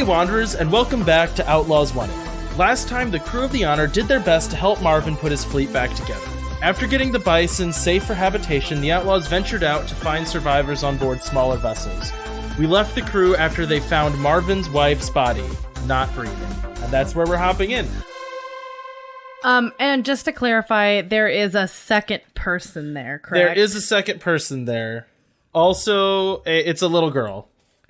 Wanderers, and welcome back to Outlaws Wanted. Last time, the crew of the Honor did their best to help Marvan put his fleet back together. After getting the Bison safe for habitation, the Outlaws ventured out to find survivors on board smaller vessels. We left the crew after they found Marvan's wife's body, not breathing. And that's where we're hopping in. And just to clarify, there is a second person there, correct? There is a second person there. Also, it's a little girl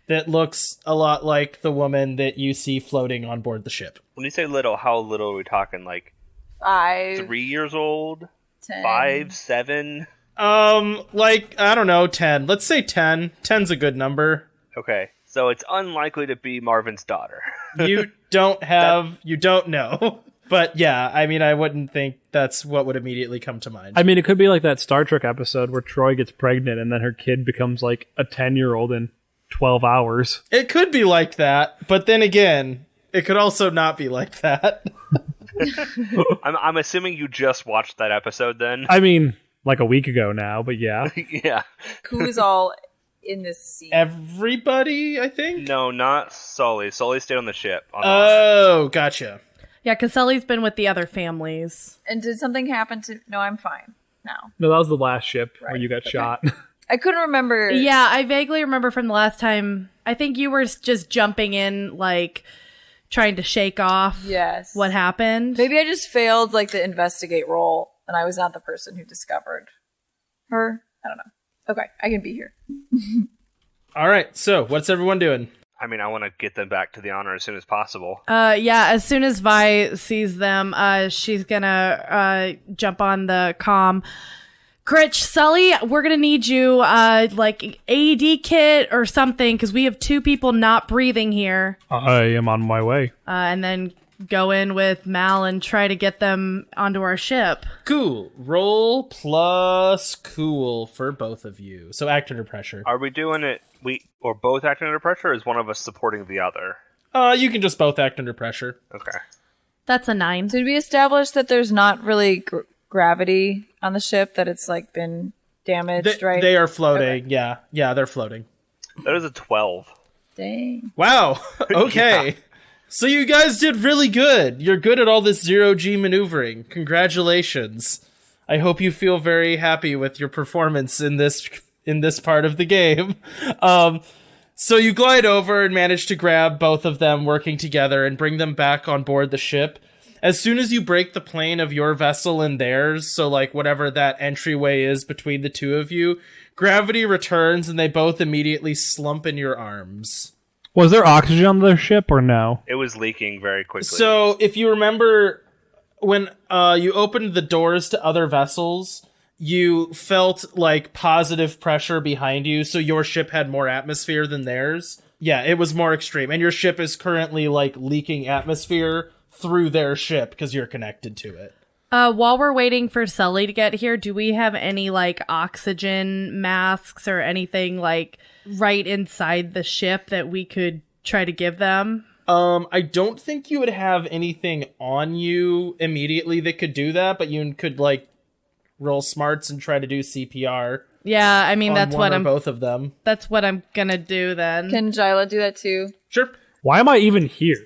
that looks a lot like the woman that you see floating on board the ship. When you say little, how little are we talking? Like 5, 3 years old? 10. 5, 7? Like, I don't know, 10. Let's say 10. 10's a good number. Okay, so it's unlikely to be Marvan's daughter. You don't know. But yeah, I mean, I wouldn't think that's what would immediately come to mind. I mean, it could be like that Star Trek episode where Troy gets pregnant and then her kid becomes like a 10-year-old in 12 hours. It could be like that, but then again, it could also not be like that. I'm assuming you just watched that episode then? I mean, like a week ago now, but yeah. Yeah. Who's all in this scene? Everybody, I think? No, not Sully. Sully stayed on the ship. Oh, gotcha. Yeah, because Sully's been with the other families. And did something happen to... No, I'm fine now. No, that was the last ship where Right, you got okay. shot. I couldn't remember... Yeah, I vaguely remember from the last time. I think you were just jumping in, like, trying to shake off Yes. what happened. Maybe I just failed, like, the investigate role, and I was not the person who discovered her. I don't know. Okay, I can be here. All right, so what's everyone doing? I mean, I want to get them back to the Honor as soon as possible. Yeah, as soon as Vi sees them, she's gonna jump on the comm. Critch, Sully, we're gonna need you, like, AED kit or something, because we have 2 people not breathing here. I am on my way. And then go in with Mal and try to get them onto our ship. Cool. Roll plus cool for both of you. So act under pressure. Are we doing it... Or both acting under pressure, or is one of us supporting the other? You can just both act under pressure. Okay. That's a 9. Did we establish that there's not really gravity on the ship, that it's, like, been damaged, right? They are floating. Okay. Yeah, they're floating. That is a 12. Dang. Wow. Okay. Yeah. So you guys did really good. You're good at all this zero-G maneuvering. Congratulations. I hope you feel very happy with your performance in this part of the game. So you glide over and manage to grab both of them working together and bring them back on board the ship. As soon as you break the plane of your vessel and theirs, so like whatever that entryway is between the two of you, gravity returns and they both immediately slump in your arms. Was there oxygen on the ship or no? It was leaking very quickly. So if you remember when you opened the doors to other vessels, you felt like positive pressure behind you, so your ship had more atmosphere than theirs. Yeah, it was more extreme. And your ship is currently like leaking atmosphere through their ship because you're connected to it. While we're waiting for Sully to get here, do we have any, like, oxygen masks or anything, like, right inside the ship that we could try to give them? I don't think you would have anything on you immediately that could do that, but you could, like, roll smarts and try to do CPR. Yeah, I mean, that's what both of them. That's what I'm gonna do then. Can Jyla do that too? Sure. Why am I even here?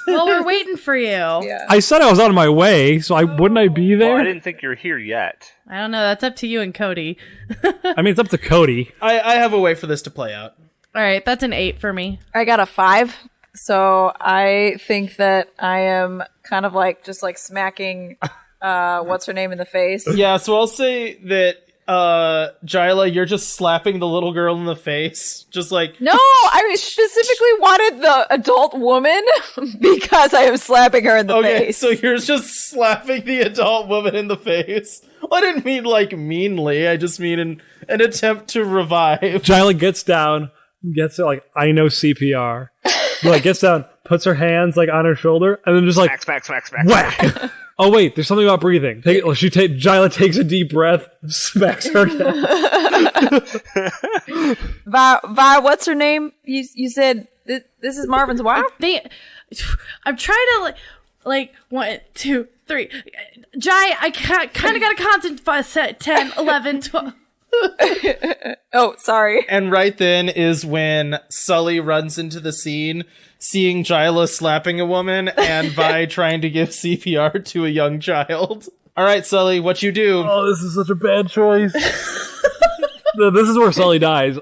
Well, we're waiting for you. Yeah. I said I was on my way, so wouldn't I be there? Well, I didn't think you were here yet. I don't know. That's up to you and Cody. I mean, it's up to Cody. I have a way for this to play out. All right, that's an 8 for me. I got a 5, so I think that I am kind of like just like smacking what's her name in the face. Yeah, so I'll say that Jyla, you're just slapping the little girl in the face. Just like... No, I specifically wanted the adult woman because I am slapping her in the face. Okay, so you're just slapping the adult woman in the face. Well, I didn't mean like meanly. I just mean an attempt to revive. Jyla gets down, gets it like, I know CPR. Like, gets down, puts her hands like on her shoulder, and then just like... Smack. Whack! Oh wait, there's something about breathing. Jyla takes a deep breath, smacks her down. Vi, what's her name? You said this is Marvan's wife? I'm trying to like 1, 2, 3. Jai, I kind of got to concentrate. 10, 11, 12. Oh, sorry. And right then is when Sully runs into the scene, seeing Jyla slapping a woman and Vi trying to give CPR to a young child. All right, Sully, what you do? Oh, this is such a bad choice. This is where Sully dies.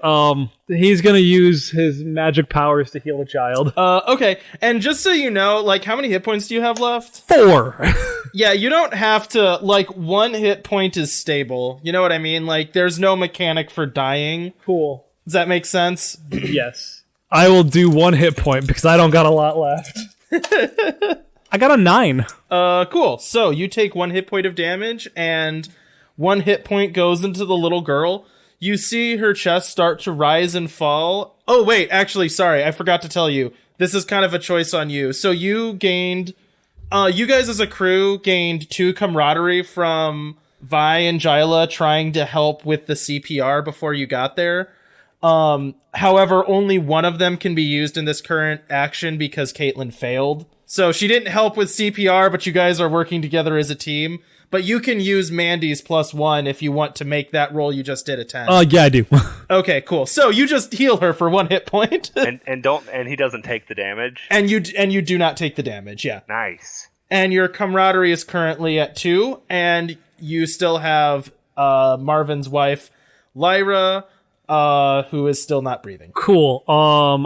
He's gonna use his magic powers to heal a child. Okay, and just so you know, like, how many hit points do you have left? 4. Yeah, you don't have to, like, 1 hit point is stable. You know what I mean? Like, there's no mechanic for dying. Cool. Does that make sense? Yes. I will do 1 hit point because I don't got a lot left. I got a 9. Cool. So, you take 1 hit point of damage, and 1 hit point goes into the little girl. You see her chest start to rise and fall. Oh, wait, actually, sorry, I forgot to tell you. This is kind of a choice on you. So you gained... you guys as a crew gained 2 camaraderie from Vi and Jyla trying to help with the CPR before you got there. However, only one of them can be used in this current action because Caitlin failed. So she didn't help with CPR, but you guys are working together as a team. But you can use Mandy's +1 if you want to make that roll you just did a 10. Yeah, I do. Okay, cool. So you just heal her for 1 hit point. and he doesn't take the damage. And you do not take the damage, yeah. Nice. And your camaraderie is currently at 2, and you still have Marvin's wife, Lyra, who is still not breathing. Cool.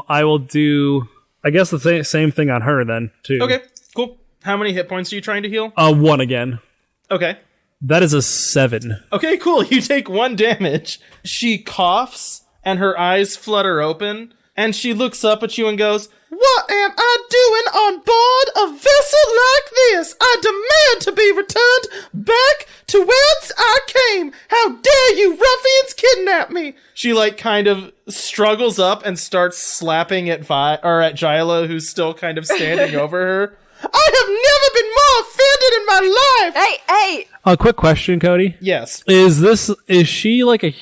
I will do, I guess, the same thing on her then, too. Okay, cool. How many hit points are you trying to heal? 1 again. Okay. That is a 7. Okay, cool. You take 1 damage. She coughs, and her eyes flutter open, and she looks up at you and goes, "What am I doing on board a vessel like this? I demand to be returned back to whence I came. How dare you ruffians kidnap me?" She, like, kind of struggles up and starts slapping at at Jyla, who's still kind of standing over her. "I have never been more offended in my life!" Hey! A quick question, Cody. Yes. Is she like a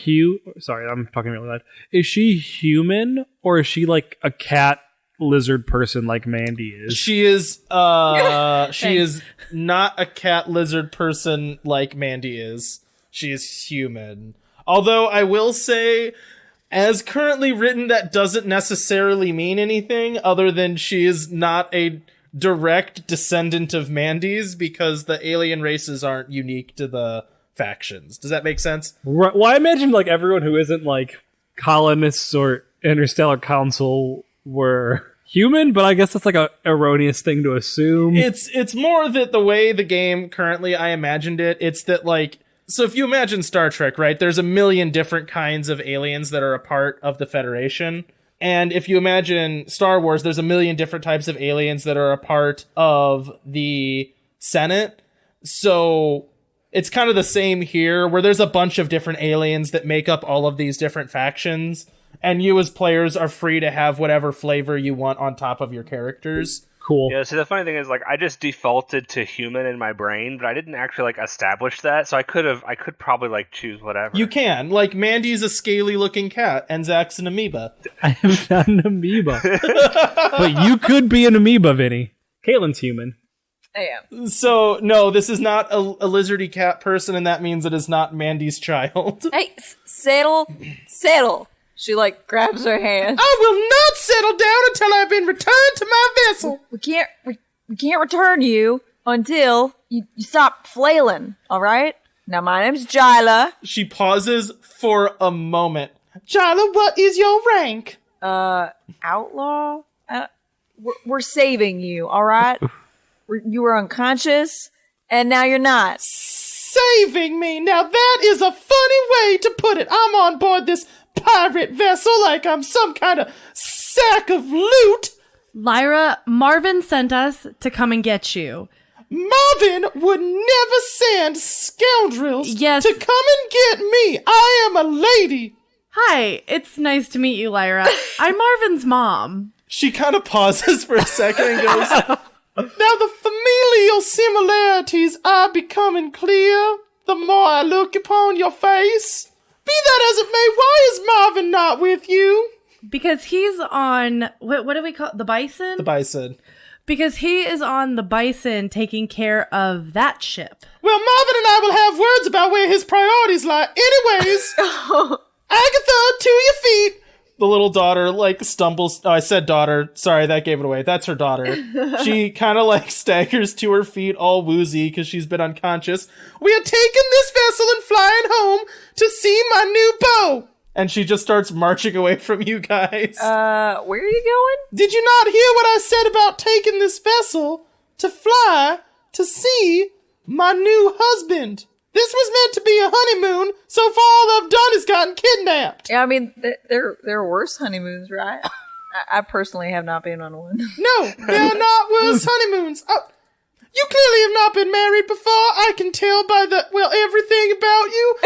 sorry, I'm talking really loud. Is she human or is she like a cat lizard person like Mandy is? She is not a cat lizard person like Mandy is. She is human. Although I will say, as currently written, that doesn't necessarily mean anything other than she is not a direct descendant of Mandy's, because the alien races aren't unique to the factions. Does that make sense? Right. Well, I imagine like everyone who isn't like colonists or interstellar council were human, but I guess that's like a erroneous thing to assume. It's more that the way the game currently I imagined it, it's that, like, so if you imagine Star Trek, right, there's a million different kinds of aliens that are a part of the Federation. And if you imagine Star Wars, there's a million different types of aliens that are a part of the Senate. So it's kind of the same here, where there's a bunch of different aliens that make up all of these different factions. And you as players are free to have whatever flavor you want on top of your characters. Cool. Yeah, so the funny thing is, like, I just defaulted to human in my brain, but I didn't actually, like, establish that, so I could probably, like, choose whatever. You can. Like, Mandy's a scaly-looking cat, and Zach's an amoeba. I am not an amoeba. But you could be an amoeba, Vinny. Caitlin's human. I am. So, no, this is not a lizardy cat person, and that means it is not Mandy's child. Hey, settle. She, like, grabs her hand. I will not settle down until I've been returned to my vessel. We can't return you until you stop flailing, alright? Now, my name's Jyla. She pauses for a moment. Jyla, what is your rank? Outlaw? We're saving you, alright? You were unconscious, and now you're not. Saving me? Now that is a funny way to put it. I'm on board this pirate vessel like I'm some kind of sack of loot. Lyra, Marvan sent us to come and get you. Marvin would never send scoundrels Yes. to come and get me. I am a lady. Hi, it's nice to meet you, Lyra. I'm Marvin's mom. She kind of pauses for a second and goes, "Now the familial similarities are becoming clear the more I look upon your face. Be that as it may, why is Marvin not with you?" Because he's on, what do we call it? The Bison? The Bison. Because he is on the Bison taking care of that ship. Well, Marvin and I will have words about where his priorities lie. Anyways, Agatha, to your feet. The little daughter, stumbles. Oh, I said daughter. Sorry, that gave it away. That's her daughter. She kind of, staggers to her feet, all woozy, because she's been unconscious. We are taking this vessel and flying home to see my new beau. And she just starts marching away from you guys. Where are you going? Did you not hear what I said about taking this vessel to fly to see my new husband? This was meant to be a honeymoon. So far, all I've done is gotten kidnapped. Yeah, I mean, there are worse honeymoons, right? I personally have not been on one. No, there are not worse honeymoons. You clearly have not been married before. I can tell by everything about you.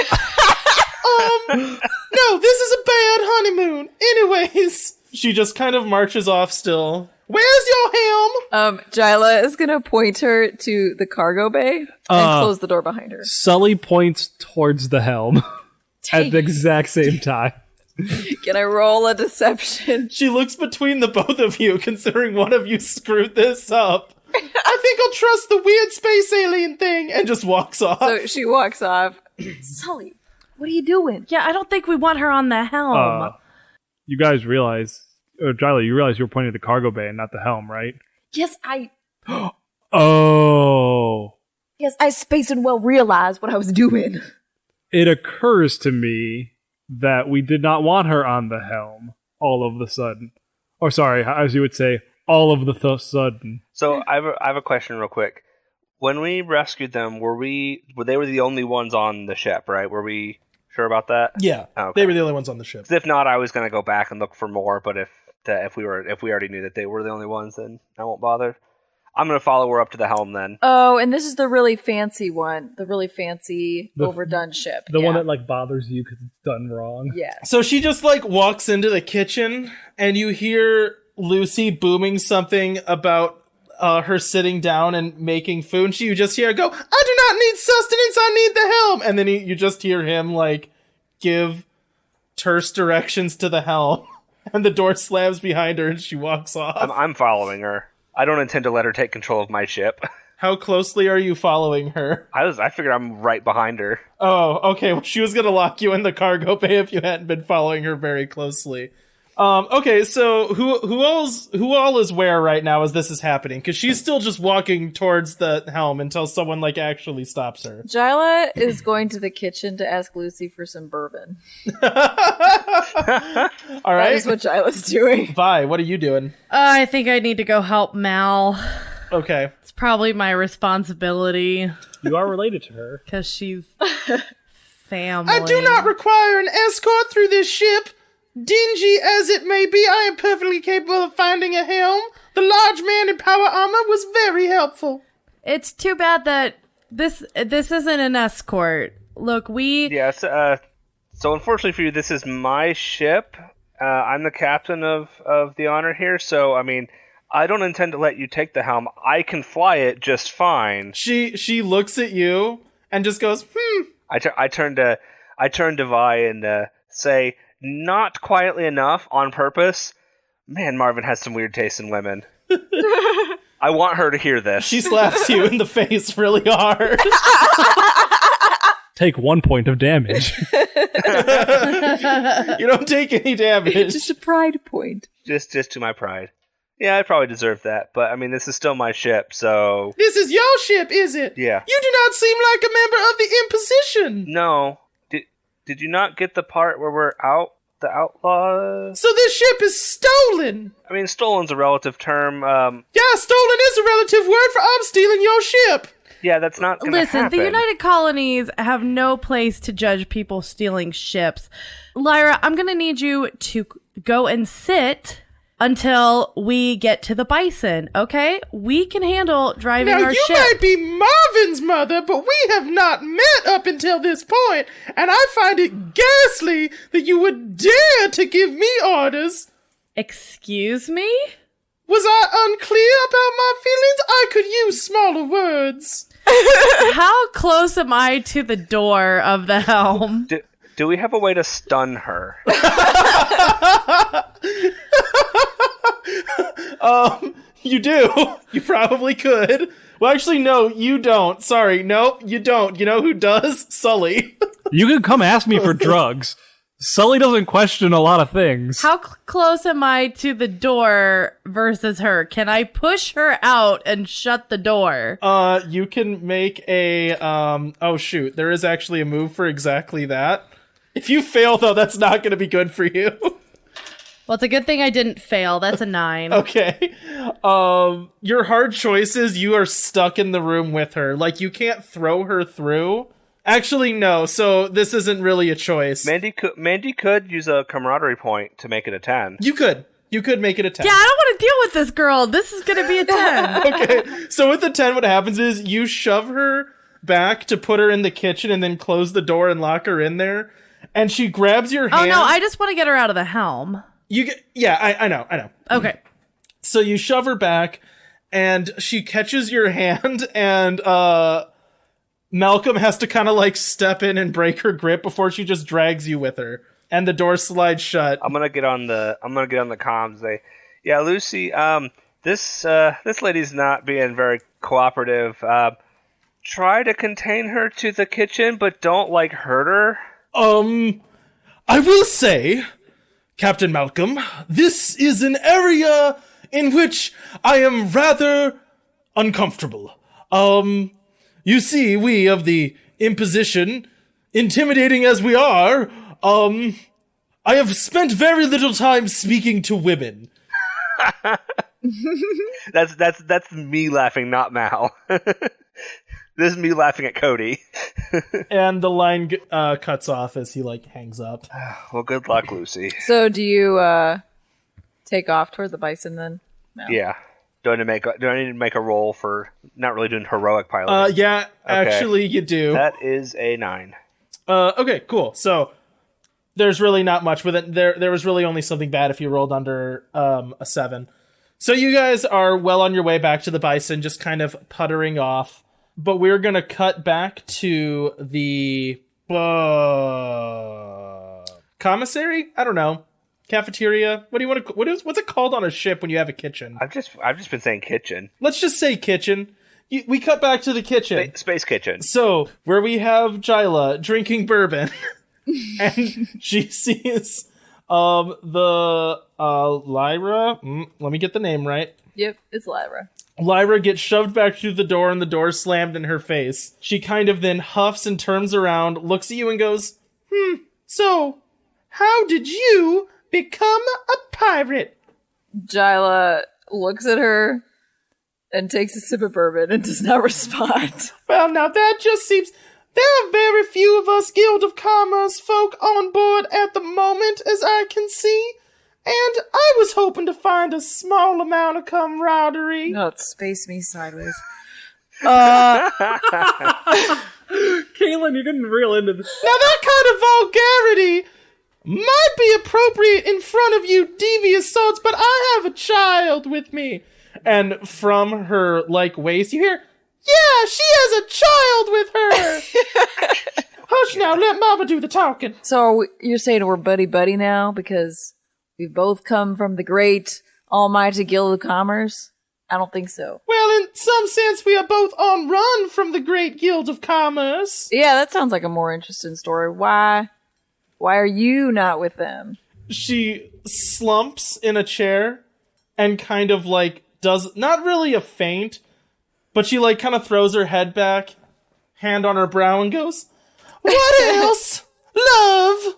No, this is a bad honeymoon. Anyways, she just kind of marches off still. Where's your helm? Jyla is gonna point her to the cargo bay and close the door behind her. Sully points towards the helm at the exact same time. Can I roll a deception? She looks between the both of you, considering one of you screwed this up. I think I'll trust the weird space alien thing, and just walks off. So she walks off. Sully, what are you doing? Yeah, I don't think we want her on the helm. You guys realize, Jyla, you realize you were pointing at the cargo bay and not the helm, right? Yes, I space and well realized what I was doing. It occurs to me that we did not want her on the helm all of the sudden. Or sorry, as you would say, all of the sudden. So I have a question real quick. When we rescued them, they were the only ones on the ship, right? Were we sure about that? Yeah, okay. They were the only ones on the ship. 'Cause if not, I was going to go back and look for more, but if we already knew that they were the only ones, then I won't bother. I'm going to follow her up to the helm then. Oh, and this is the really fancy one. The really fancy, overdone ship. The one that bothers you because it's done wrong. Yeah. So she just walks into the kitchen, and you hear Lucy booming something about her sitting down and making food. And you just hear her go, "I do not need sustenance, I need the helm." And then you just hear him give terse directions to the helm. And the door slams behind her and she walks off. I'm following her. I don't intend to let her take control of my ship. How closely are you following her? I figured I'm right behind her. Oh, okay. Well, she was going to lock you in the cargo bay if you hadn't been following her very closely. Okay, so who all is where right now as this is happening? Because she's still just walking towards the helm until someone actually stops her. Jyla is going to the kitchen to ask Lucy for some bourbon. All right. That is what Jyla's doing. Vi, what are you doing? I think I need to go help Mal. Okay. It's probably my responsibility You are related to her. because she's family. I do not require an escort through this ship. Dingy as it may be, I am perfectly capable of finding a helm. The large man in power armor was very helpful. It's too bad that this isn't an escort. Look, Yes. So unfortunately for you, this is my ship. I'm the captain of the Honor here. So I mean, I don't intend to let you take the helm. I can fly it just fine. She looks at you and just goes, I turn to Vi and say, not quietly enough, on purpose, man, Marvin has some weird taste in women. I want her to hear this. She slaps you in the face really hard. Take 1 point of damage. You don't take any damage. Just a pride point. Just to my pride. Yeah, I probably deserve that, but I mean, this is still my ship, so... This is your ship, is it? Yeah. You do not seem like a member of the Imposition. No. Did you not get the part where we're the Outlaws? So this ship is stolen. I mean, stolen's a relative term. Yeah, stolen is a relative word for I'm stealing your ship. Yeah, that's not gonna Listen, happen. the United Colonies have no place to judge people stealing ships. Lyra, I'm going to need you to go and sit until we get to the Bison, okay? We can handle driving Now, our you ship. might be Marvin's mother, but we have not met up until this point, and I find it ghastly that you would dare to give me orders. Excuse me? Was I unclear about my feelings? I could use smaller words. How close am I to the door of the helm? Do we have a way to stun her? You do. You probably could. Well, actually, no, you don't. Sorry. Nope, you don't. You know who does? Sully. You can come ask me for drugs. Sully doesn't question a lot of things. How close am I to the door versus her? Can I push her out and shut the door? You can make a, oh shoot, there is actually a move for exactly that. If you fail, though, that's not going to be good for you. Well, it's a good thing I didn't fail. That's a 9. Okay. Your hard choice is you are stuck in the room with her. Like, you can't throw her through. Actually, no. So this isn't really a choice. Mandy could use a camaraderie point to make it a 10. You could make it a 10. Yeah, I don't want to deal with this girl. This is going to be a 10. Okay. So with the 10, what happens is you shove her back to put her in the kitchen and then close the door and lock her in there. And she grabs your hand. Oh, no. I just want to get her out of the helm. I know. Okay. So you shove her back and she catches your hand and, Malcolm has to kind of like step in and break her grip before she just drags you with her, and the door slides shut. I'm gonna get on the comms. Lucy. This lady's not being very cooperative. Try to contain her to the kitchen, but don't like hurt her. I will say, Captain Malcolm, this is an area in which I am rather uncomfortable. You see, we of the Imposition, intimidating as we are, I have spent very little time speaking to women. That's me laughing, not Mal. This is me laughing at Cody. And the line cuts off as he like hangs up. Well, good luck, Lucy. So do you take off toward the Bison then? No. Yeah. Do I need to make a roll for not really doing heroic piloting? Yeah, okay. Actually you do. That is a 9. Okay, cool. So there's really not much with it. There was really only something bad if you rolled under a 7. So you guys are well on your way back to the Bison, just kind of puttering off. But we're gonna cut back to the commissary? I don't know. Cafeteria? What do you want to? What's it called on a ship when you have a kitchen? I've just been saying kitchen. Let's just say kitchen. We cut back to the kitchen. Space kitchen. So where we have Jyla drinking bourbon, and she sees the Lyra. Let me get the name right. Yep, it's Lyra. Lyra gets shoved back through the door, and the door slammed in her face. She kind of then huffs and turns around, looks at you, and goes, So how did you become a pirate? Jyla looks at her and takes a sip of bourbon and does not respond. Well, now that just seems... There are very few of us Guild of Commerce folk on board at the moment, as I can see. And I was hoping to find a small amount of camaraderie. No, it spaced me sideways. Kaylin, you're getting real into this. Now that kind of vulgarity might be appropriate in front of you devious souls, but I have a child with me. And from her, waist, you hear, yeah, she has a child with her. Hush now, let Mama do the talking. So you're saying we're buddy-buddy now because we've both come from the great almighty Guild of Commerce? I don't think so. Well, in some sense, we are both on run from the great Guild of Commerce. Yeah, that sounds like a more interesting story. Why are you not with them? She slumps in a chair and kind of does not really a feint, but she kind of throws her head back, hand on her brow, and goes, "What else? Love.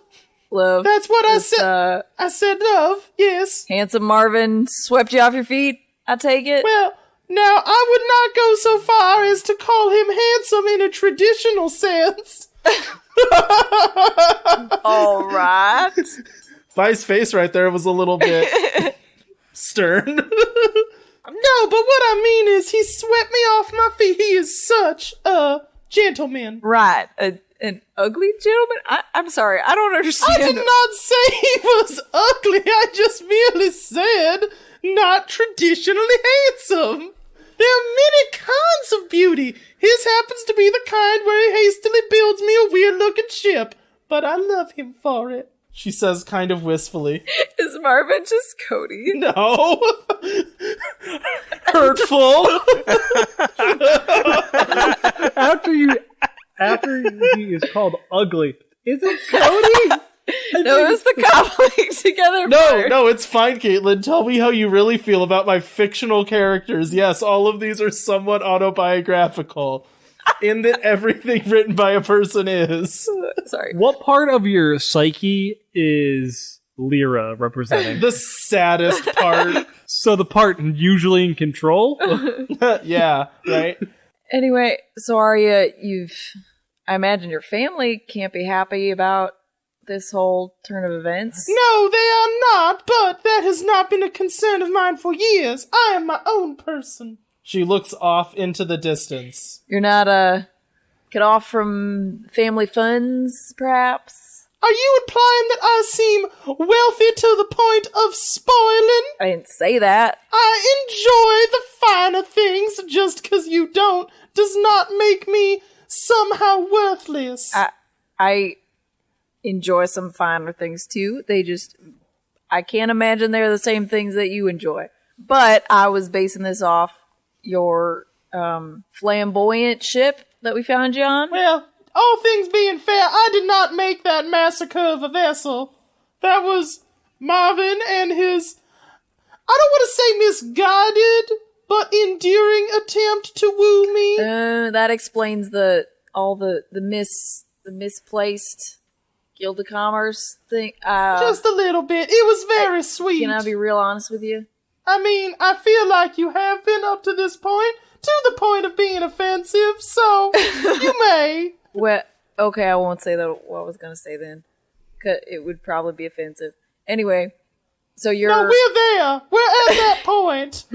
Love. That's what I said. I said love. Yes. Handsome Marvan swept you off your feet. I take it. Well, now I would not go so far as to call him handsome in a traditional sense." All right. Vi's face right there was a little bit stern. No, but what I mean is he swept me off my feet. He is such a gentleman. Right. An ugly gentleman? I'm sorry. I don't understand. I did not say he was ugly. I just merely said not traditionally handsome. There are many kinds of beauty. His happens to be the kind where he hastily builds me a weird-looking ship. But I love him for it. she says kind of wistfully. Is Marvin just Cody? No. Hurtful. After he is called ugly, is it Cody? No, it was the cobbling together part. No, it's fine, Caitlin. Tell me how you really feel about my fictional characters. Yes, all of these are somewhat autobiographical, in that everything written by a person is. Sorry. What part of your psyche is Lyra representing? The saddest part. So the part usually in control? Yeah, right? Anyway, so Arya, I imagine your family can't be happy about this whole turn of events. No, they are not, but that has not been a concern of mine for years. I am my own person. She looks off into the distance. You're not, get off from family funds, perhaps? Are you implying that I seem wealthy to the point of spoiling? I didn't say that. I enjoy the finer things. Just 'cause you don't does not make me somehow worthless. I enjoy some finer things too. I can't imagine they're the same things that you enjoy. But I was basing this off your flamboyant ship that we found you on. Well, all things being fair, I did not make that massacre of a vessel. That was Marvin and his, I don't want to say misguided, but endearing attempt to woo me. That explains all the misplaced Guild of Commerce thing. Just a little bit. It was very sweet. Can I be real honest with you? I mean, I feel like you have been up to this point, to the point of being offensive, so you may. Well, okay, I won't say what I was going to say then. 'Cause it would probably be offensive. Anyway, so you're... No, we're there. We're at that point.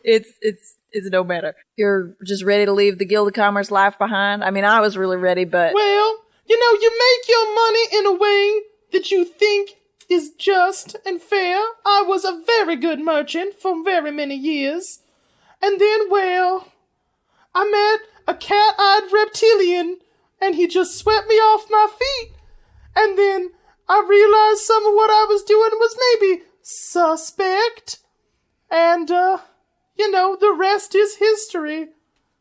It's no matter. You're just ready to leave the Guild of Commerce life behind? I mean, I was really ready, but... Well, you make your money in a way that you think is just and fair. I was a very good merchant for very many years. And then, well, I met a cat-eyed reptilian, and he just swept me off my feet. And then I realized some of what I was doing was maybe suspect. And, the rest is history.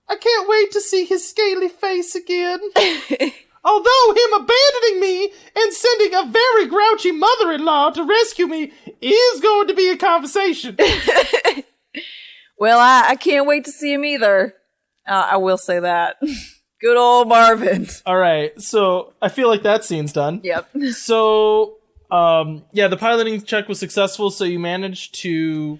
I can't wait to see his scaly face again. Although him abandoning me and sending a very grouchy mother-in-law to rescue me is going to be a conversation. Well, I can't wait to see him either. I will say that. Good old Marvin. All right, so I feel like that scene's done. Yep. So, the piloting check was successful, so you managed to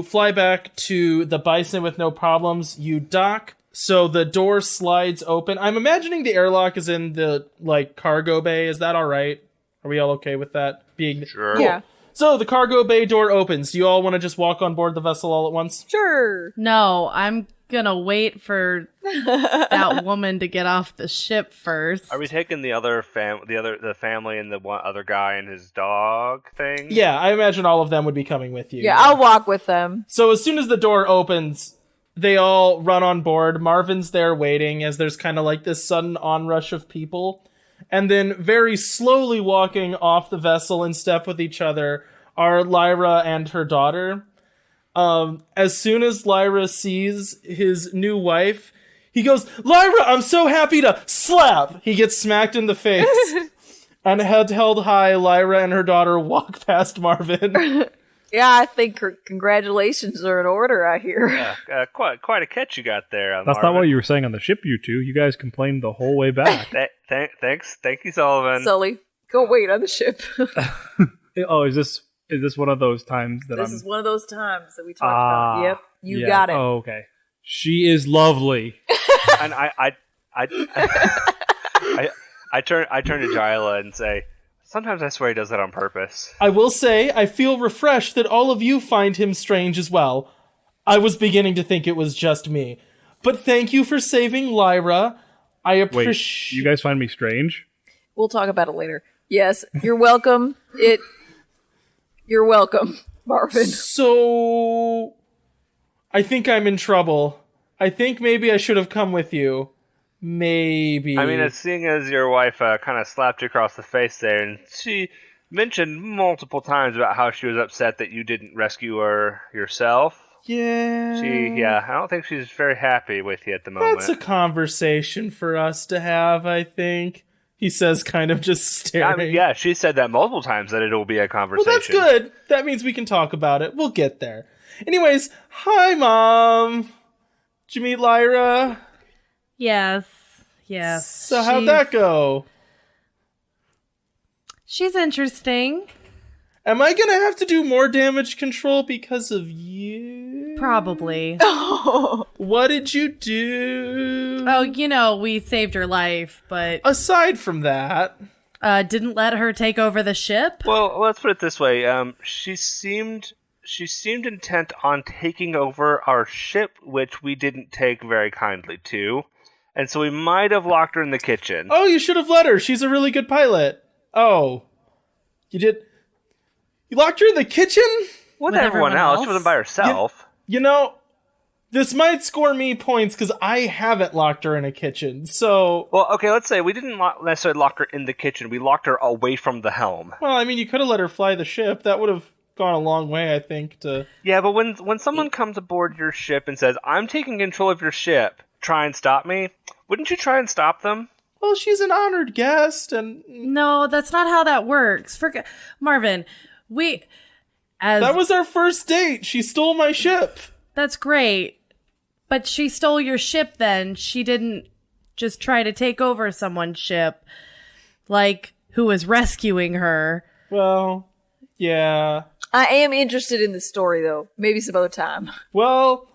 fly back to the Bison with no problems. You dock. So the door slides open. I'm imagining the airlock is in the, cargo bay. Is that all right? Are we all okay with that being... Sure. Cool. Yeah. So the cargo bay door opens. Do you all want to just walk on board the vessel all at once? Sure. No, I'm gonna wait for that woman to get off the ship first. Are we taking the other the family and the one other guy and his dog thing? Yeah, I imagine all of them would be coming with you. Yeah, I'll walk with them. So as soon as the door opens, they all run on board. Marvin's there waiting as there's kind of like this sudden onrush of people. And then very slowly walking off the vessel in step with each other are Lyra and her daughter. As soon as Lyra sees his new wife, he goes, "Lyra, I'm so happy to slap!" He gets smacked in the face. And head held high, Lyra and her daughter walk past Marvin. Yeah, I think congratulations are in order, I hear. Yeah, quite a catch you got there. That's Marvin. not what you were saying on the ship, you two. You guys complained the whole way back. Thank you, Sullivan. Sully, go wait on the ship. Oh, is this one of those times that This is one of those times that we talked about. Yep, you yeah. got it. Oh, okay. She is lovely. And I turn to Jyla and say, sometimes I swear he does that on purpose. I will say, I feel refreshed that all of you find him strange as well. I was beginning to think it was just me. But thank you for saving Lyra. I appreciate... Wait, you guys find me strange? We'll talk about it later. Yes, you're welcome. You're welcome, Marvin. So... I think I'm in trouble. I think maybe I should have come with you. Maybe. I mean, seeing as your wife kind of slapped you across the face there, and she mentioned multiple times about how she was upset that you didn't rescue her yourself. Yeah. I don't think she's very happy with you at the moment. That's a conversation for us to have, I think. He says, kind of just staring. I mean, yeah, she said that multiple times that it'll be a conversation. Well, that's good. That means we can talk about it. We'll get there. Anyways, hi, Mom. Did you meet Lyra? Yes. So how'd that go? She's interesting. Am I gonna have to do more damage control because of you? Probably. What did you do? Oh, we saved her life, but Aside from that, didn't let her take over the ship. Well, let's put it this way. She seemed intent on taking over our ship, which we didn't take very kindly to. And so we might have locked her in the kitchen. oh, you should have let her. She's a really good pilot. Oh, you did? You locked her in the kitchen? With With everyone everyone else. else? She wasn't by herself. You know, this might score me points because I haven't locked her in a kitchen. So, Well, okay, let's say we didn't necessarily lock her in the kitchen. We locked her away from the helm. well, I mean, you could have let her fly the ship. That would have gone a long way, I think, to... Yeah, but when someone comes aboard your ship and says, I'm taking control of your ship, try and stop me, wouldn't you try and stop them? Well, she's an honored guest, and No, that's not how that works. Marvin, that was our first date. She stole my ship. that's great. But she stole your ship then. She didn't just try to take over someone's ship, like who was rescuing her. Well, yeah. I am interested in the story, though. Maybe some other time. Well,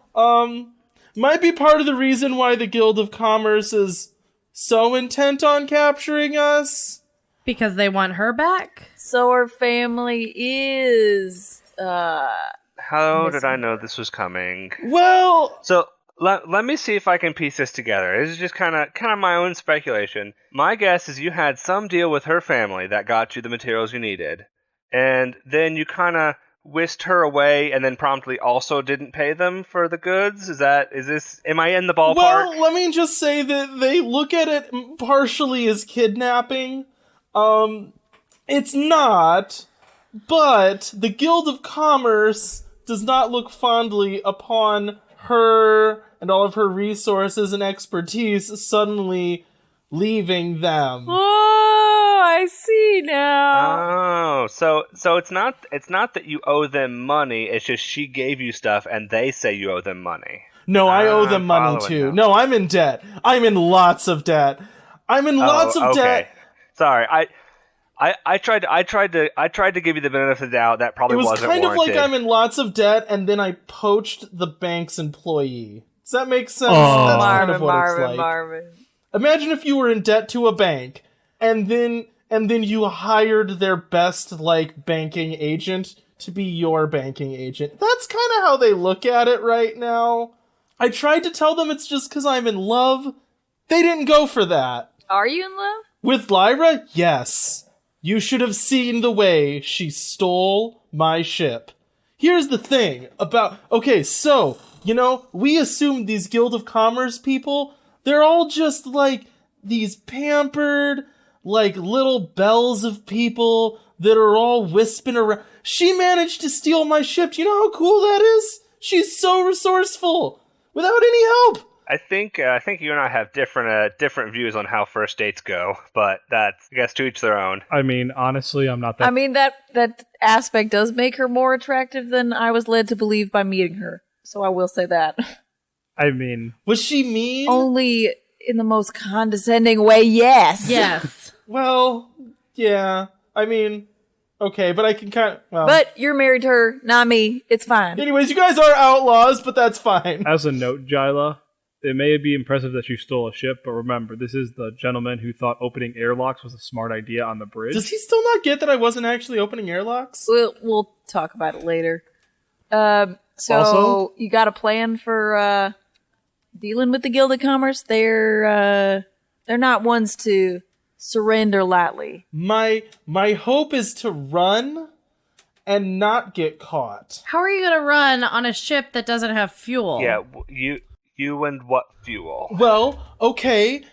might be part of the reason why the Guild of Commerce is so intent on capturing us. Because they want her back? So her family is, How did I know this was coming? Well, So let me see if I can piece this together. This is just kind of my own speculation. My guess is you had some deal with her family that got you the materials you needed, and then you kind of whisked her away, and then promptly also didn't pay them for the goods. Am I in the ballpark? well, let me just say that they look at it partially as kidnapping. It's not, but the Guild of Commerce does not look fondly upon her and all of her resources and expertise suddenly leaving them. oh, I see now. Oh, so it's not that you owe them money. It's just she gave you stuff, and they say you owe them money. No, I owe I'm them money following too. now. No, I'm in debt. I'm in lots of debt. I'm in lots of okay. debt. Sorry, I tried to give you the benefit of the doubt. That probably It was wasn't kind of warranted. like I'm in lots of debt, and then I poached the bank's employee. Does that make sense? Oh. That's kind Marvin, of what it's Marvin, like. Marvin. Imagine if you were in debt to a bank, and then you hired their best banking agent to be your banking agent. That's kind of how they look at it right now. I tried to tell them it's just because I'm in love. They didn't go for that. Are you in love? With Lyra, yes. You should have seen the way she stole my ship. Here's the thing about... Okay, so, we assumed these Guild of Commerce people, they're all just, these pampered, little bells of people that are all wisping around. She managed to steal my ship. Do you know how cool that is? She's so resourceful. Without any help. I think you and I have different views on how first dates go, but that's, I guess, to each their own. I mean, honestly, I'm not that. I mean, that aspect does make her more attractive than I was led to believe by meeting her. So I will say that. I mean, Was she mean? Only in the most condescending way, yes. Yes. Well, yeah. I mean, okay, but I can kind of... Well. But you're married to her, not me. It's fine. Anyways, you guys are outlaws, but that's fine. as a note, Jyla, it may be impressive that you stole a ship, but remember, this is the gentleman who thought opening airlocks was a smart idea on the bridge. Does he still not get that I wasn't actually opening airlocks? We'll talk about it later. So Also- you got a plan for dealing with the Guild of Commerce? They're not ones to surrender lightly. My hope is to run and not get caught. How are you going to run on a ship that doesn't have fuel? Yeah, you and what fuel? Well, okay,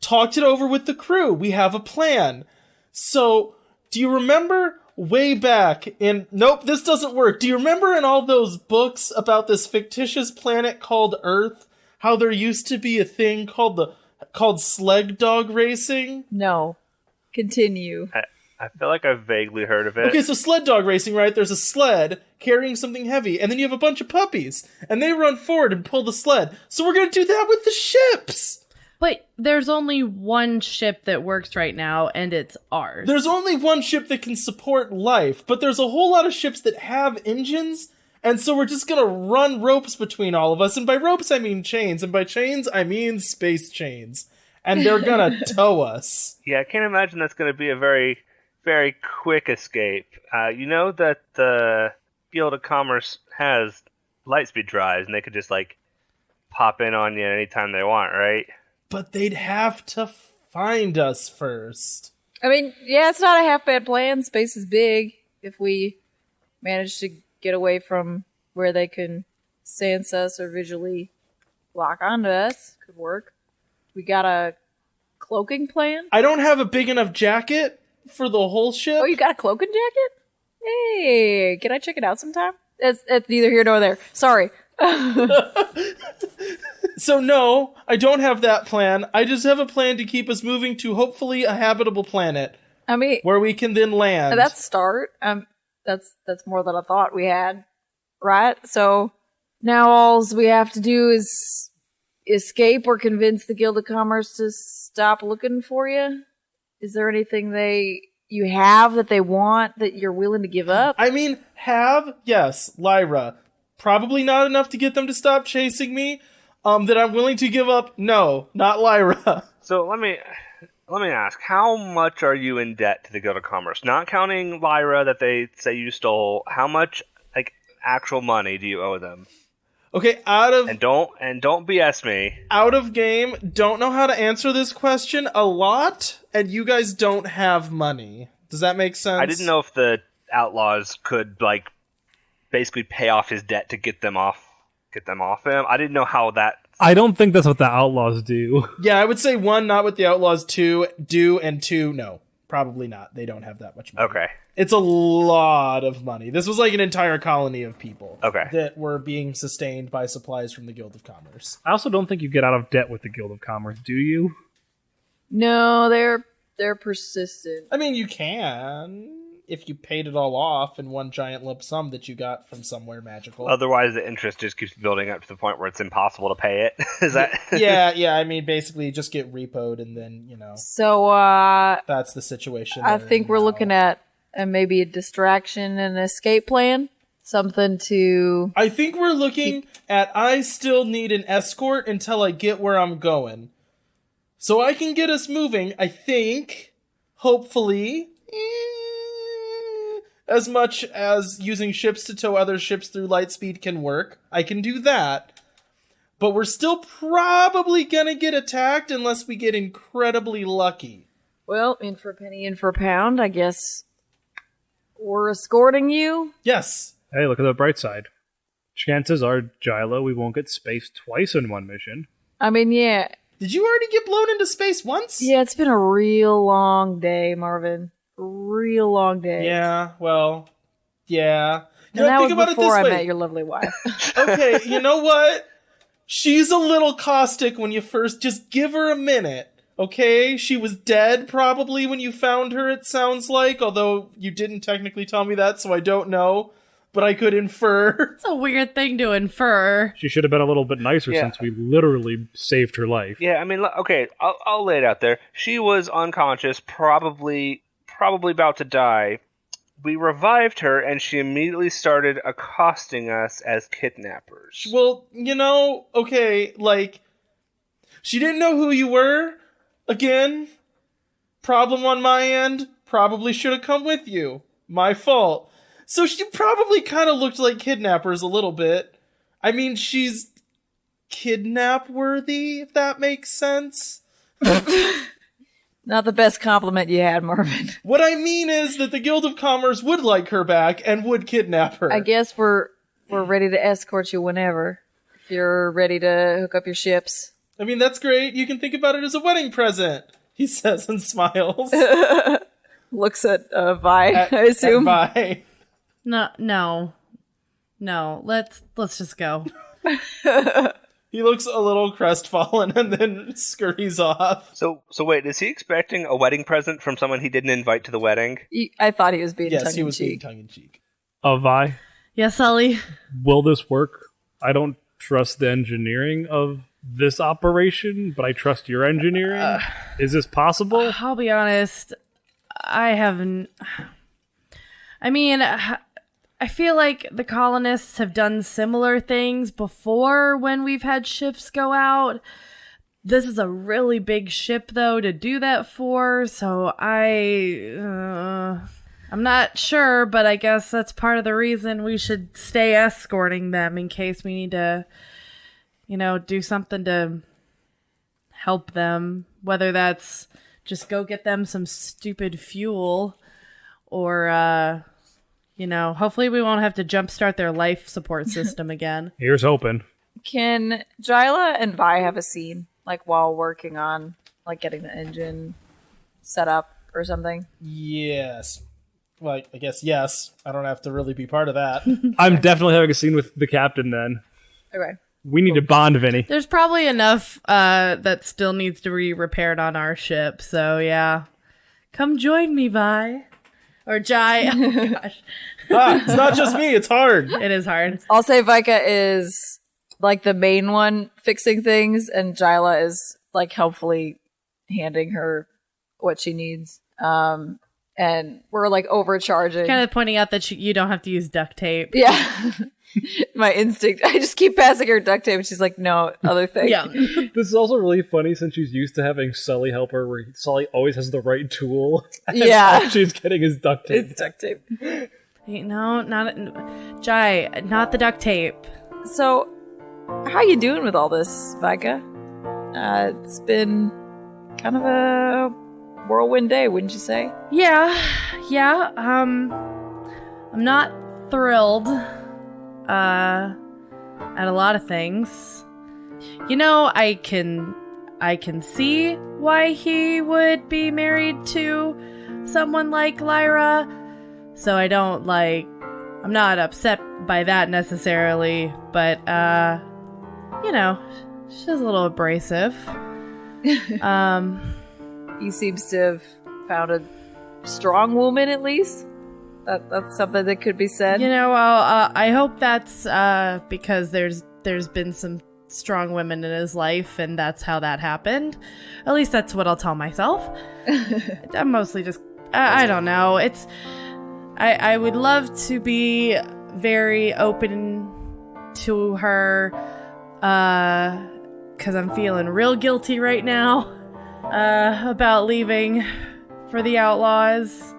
talked it over with the crew. We have a plan. So, do you remember way back in... Nope, this doesn't work. Do you remember in all those books about this fictitious planet called Earth, how there used to be a thing called sled dog racing? No. Continue. I feel like I've vaguely heard of it. Okay, so sled dog racing, right? There's a sled carrying something heavy, and then you have a bunch of puppies, and they run forward and pull the sled. So we're gonna do that with the ships! But there's only one ship that works right now, and it's ours. There's only one ship that can support life, but there's a whole lot of ships that have engines, and so we're just gonna run ropes between all of us, and by ropes I mean chains, and by chains I mean space chains. And they're gonna tow us. Yeah, I can't imagine that's going to be a very, very quick escape. You know that the Guild of Commerce has lightspeed drives, and they could just, like, pop in on you anytime they want, right? But they'd have to find us first. I mean, yeah, it's not a half-bad plan. Space is big. If we manage to get away from where they can sense us or visually lock onto us, could work. We got a cloaking plan? I don't have a big enough jacket for the whole ship. Oh, you got a cloaking jacket? Hey, can I check it out sometime? It's neither here nor there. Sorry. So no, I don't have that plan. I just have a plan to keep us moving to hopefully a habitable planet. I mean, where we can then land. That's a start. That's more than I thought we had. Right? So now all we have to do is escape or convince the Guild of Commerce to stop looking for you? Is there anything you have that they want that you're willing to give up? I mean, yes, Lyra. Probably not enough to get them to stop chasing me. That I'm willing to give up? No, not Lyra. So let me ask, how much are you in debt to the Guild of Commerce? Not counting Lyra that they say you stole, how much, like, actual money do you owe them? Okay, and don't BS me. Out of game, don't know how to answer this question a lot, and you guys don't have money. Does that make sense? I didn't know if the Outlaws could, like, basically pay off his debt to get them off him. I didn't know how that... I don't think that's what the Outlaws do. Yeah, I would say 1, not what the Outlaws do, and 2, no. Probably not. They don't have that much money. Okay. It's a lot of money. This was like an entire colony of people that were being sustained by supplies from the Guild of Commerce. I also don't think you get out of debt with the Guild of Commerce, do you? No, they're persistent. I mean, you can if you paid it all off in one giant lump sum that you got from somewhere magical. Otherwise, the interest just keeps building up to the point where it's impossible to pay it. Is that? Yeah. I mean, basically, you just get repoed, and then So that's the situation. I think we're looking at maybe a distraction and an escape plan. Something to... I think we're looking at I still need an escort until I get where I'm going. So I can get us moving, I think, hopefully, as much as using ships to tow other ships through lightspeed can work. I can do that. But we're still probably gonna get attacked unless we get incredibly lucky. Well, in for a penny, in for a pound, I guess we're escorting you? Yes. Hey, look at the bright side. Chances are, Jyla, we won't get spaced twice in one mission. I mean, yeah. Did you already get blown into space once? Yeah, it's been a real long day, Marvin. Real long day. Yeah, well, yeah. And that think was about it before this I way. met your lovely wife. Okay, you know what? She's a little caustic when you first... Just give her a minute, okay? She was dead probably when you found her, it sounds like. Although you didn't technically tell me that, so I don't know. But I could infer. It's a weird thing to infer. She should have been a little bit nicer since we literally saved her life. Yeah, I mean, okay, I'll lay it out there. She was unconscious, probably about to die. We revived her, and she immediately started accosting us as kidnappers. Well, okay, like, she didn't know who you were. Again, problem on my end. Probably should have come with you. My fault. So she probably kind of looked like kidnappers a little bit. I mean, she's kidnap-worthy, if that makes sense. Not the best compliment you had, Marvin. What I mean is that the Guild of Commerce would like her back and would kidnap her. I guess we're ready to escort you whenever. If you're ready to hook up your ships. I mean, that's great. You can think about it as a wedding present, he says and smiles. Looks at Vi, I assume. At Vi. No. Let's just go. He looks a little crestfallen and then scurries off. So wait, is he expecting a wedding present from someone he didn't invite to the wedding? I thought he was being Yes, tongue he in was being cheek. tongue-in-cheek. Vi, Yes, Sully. will this work? I don't trust the engineering of this operation, but I trust your engineering. Is this possible? I'll be honest. I haven't. I mean, I feel like the colonists have done similar things before when we've had ships go out. This is a really big ship, though, to do that for, so I'm not sure, but I guess that's part of the reason we should stay escorting them in case we need to, do something to help them, whether that's just go get them some stupid fuel or, hopefully we won't have to jumpstart their life support system again. Here's hoping. Can Jyla and Vi have a scene, like while working on like getting the engine set up or something? Yes. Well, I guess yes. I don't have to really be part of that. I'm definitely having a scene with the captain then. Okay. We need to bond, Vinny. There's probably enough that still needs to be repaired on our ship, so yeah. Come join me, Vi. Or Jai. Oh my gosh. It's not just me. It's hard. It is hard. I'll say Vaika is like the main one fixing things, and Jyla is like helpfully handing her what she needs. And we're like overcharging. Kind of pointing out that you don't have to use duct tape. Yeah. My instinct. I just keep passing her duct tape, and she's like, no, other thing. Yeah. This is also really funny since she's used to having Sully help her, where Sully always has the right tool. And Yeah. all she's getting is duct tape. It's duct tape. No, Jai, not the duct tape. So, how you doing with all this, Vaika? It's been kind of a whirlwind day, wouldn't you say? Yeah. I'm not thrilled at a lot of things. I can see why he would be married to someone like Lyra. So I'm not upset by that necessarily, but she's a little abrasive. He seems to have found a strong woman, at least. That's something that could be said. I hope that's because there's been some strong women in his life, and that's how that happened. At least that's what I'll tell myself. I'm mostly just I don't know. I would love to be very open to her because I'm feeling real guilty right now about leaving for the Outlaws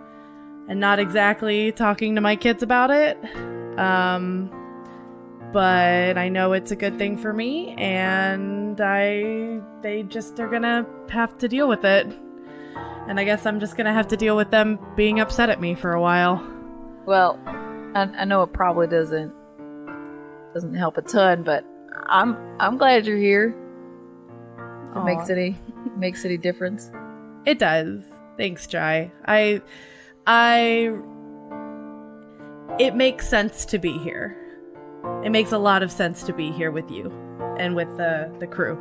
and not exactly talking to my kids about it. But I know it's a good thing for me, and they just are gonna have to deal with it. And I guess I'm just gonna have to deal with them being upset at me for a while. Well, I know it probably doesn't help a ton, but I'm glad you're here. If it makes any difference. It does. Thanks, Jai. It makes sense to be here. It makes a lot of sense to be here with you and with the crew.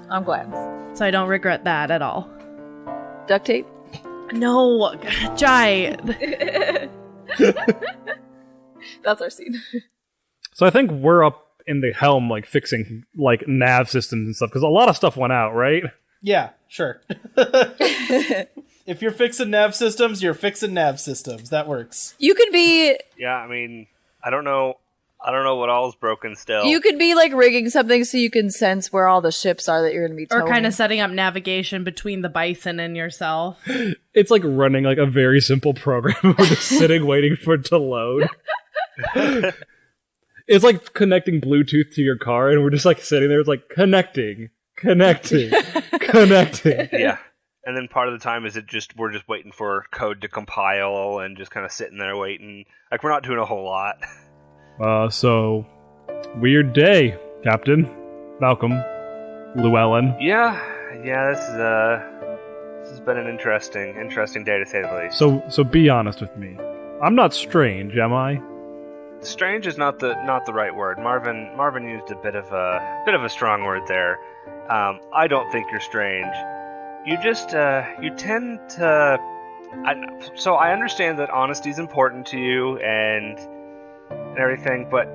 I'm glad. So I don't regret that at all. Duct tape? No, Jai. That's our scene. So I think we're up in the helm, like fixing like nav systems and stuff, because a lot of stuff went out, right? Yeah, sure. If you're fixing nav systems, you're fixing nav systems. That works. You could be Yeah, I mean, I don't know what all's broken still. You could be like rigging something so you can sense where all the ships are that you're going to be towing. Or kind of setting up navigation between the Bison and yourself. It's like running like a very simple program. We're just sitting waiting for it to load. It's like connecting Bluetooth to your car, and we're just like sitting there. It's like connecting. Yeah. And then part of the time is we're just waiting for code to compile and just kind of sitting there waiting. Like, we're not doing a whole lot. So weird day, Captain Malcolm. Llewellyn. Yeah, this has been an interesting day to say the least. So be honest with me. I'm not strange, am I? Strange is not the right word. Marvin used a bit of a strong word there. I don't think you're strange. You just you tend to. So I understand that honesty is important to you and everything, but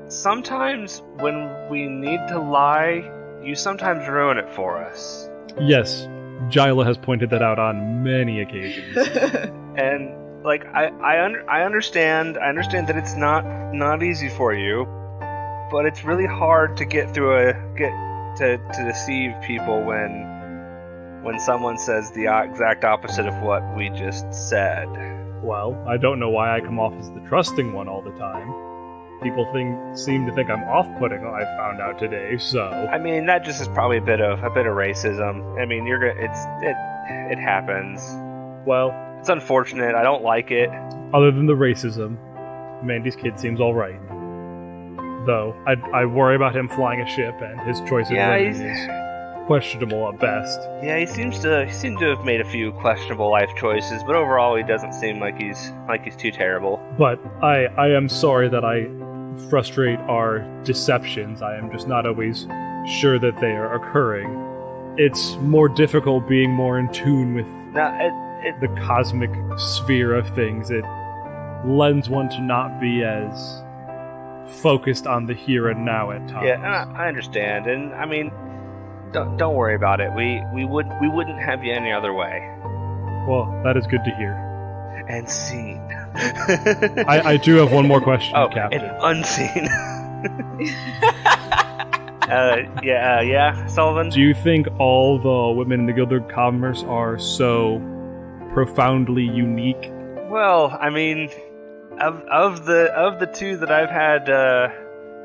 sometimes when we need to lie, you sometimes ruin it for us. Yes, Jyla has pointed that out on many occasions. And like I understand that it's not easy for you, but it's really hard to get to deceive people when someone says the exact opposite of what we just said. Well, I don't know why I come off as the trusting one all the time. People seem to think I'm off-putting. I found out today, so. I mean, that just is probably a bit of racism. I mean, it happens. Well, it's unfortunate. I don't like it. Other than the racism, Mandy's kid seems all right. Though I worry about him flying a ship, and his choice of women is questionable at best. Yeah, he seems to have made a few questionable life choices, but overall, he doesn't seem like he's too terrible. But I am sorry that I frustrate our deceptions. I am just not always sure that they are occurring. It's more difficult being more in tune with the cosmic sphere of things. It lends one to not be as focused on the here and now at times. Yeah, I understand, and I mean, don't worry about it. We wouldn't have you any other way. Well, that is good to hear. And scene. I do have one more question, Captain. And unseen. Yeah, Sullivan? Do you think all the women in the Guild of Commerce are so profoundly unique? Well, I mean, of the two that I've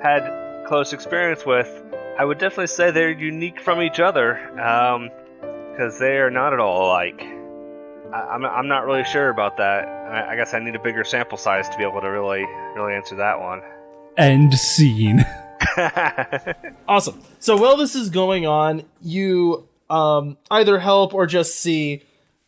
had close experience with, I would definitely say they're unique from each other, because they are not at all alike. I'm not really sure about that. I guess I need a bigger sample size to be able to really answer that one. End scene. Awesome. So while this is going on, you either help or just see